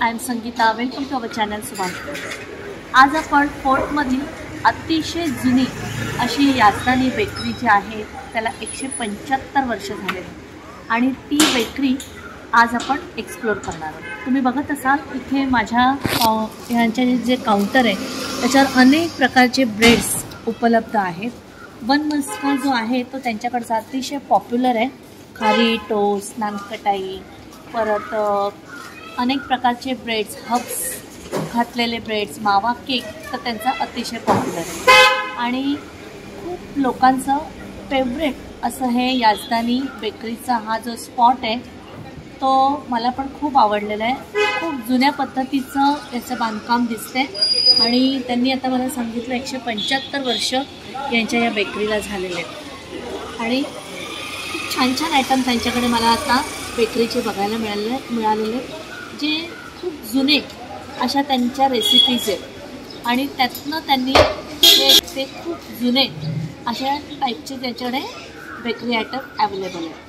I am Sangeeta. Welcome to our channel Subhash. आज आपण फोर्टमधील अतिशय जुनी अशी याजदानी बेकरी जी आहे त्याला 175 वर्ष झाले आणि ती बेकरी आज आपण एक्सप्लोर करणार आहोत. तुम्ही बघत असाल इथे माझ्या ह्यांचे जे काउंटर आहे त्याच्यावर अनेक प्रकारचे ब्रेड्स उपलब्ध आहेत. बन मस्का जो आहे तो त्यांच्याकडचा अतिशय पॉप्युलर आहे. खारी टोस्ट, नानकटाई, परत अनेक प्रकारचे ब्रेड्स, हब्स घातलेले ब्रेड्स, मावा केक तर त्यांचा अतिशय पॉप्युलर आहे आणि खूप लोकांचं फेवरेट असं हे याजदानी बेकरीचा हा जो स्पॉट आहे तो मला पण खूप आवडलेला आहे. खूप जुन्या पद्धतीचं याचं बांधकाम दिसते आणि त्यांनी आता मला सांगितलं 175 वर्ष यांच्या या बेकरीला झालेले आहेत आणि खूप छान छान आयटम त्यांच्याकडे मला आता बेकरीचे बघायला मिळालेले जे खूप जुने अशा त्यांच्या रेसिपीज आहेत आणि त्यातनं त्यांनी ते खूप जुने अशा टाईपचे त्याच्याकडे बेकरी आयटम अवेलेबल आहेत.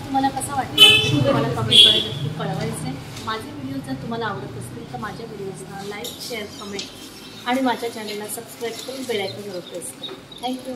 तुम्हाला कसा वाटतं तुम्हाला कमेंटद्वारे नक्की कळवायचं आहे. माझे व्हिडिओ जर तुम्हाला आवडत असतील तर माझ्या व्हिडिओजना लाईक, शेअर, कमेंट आणि माझ्या चॅनलला सबस्क्राईब करून बेल आयकॉन वर प्रेस करा. थँक्यू.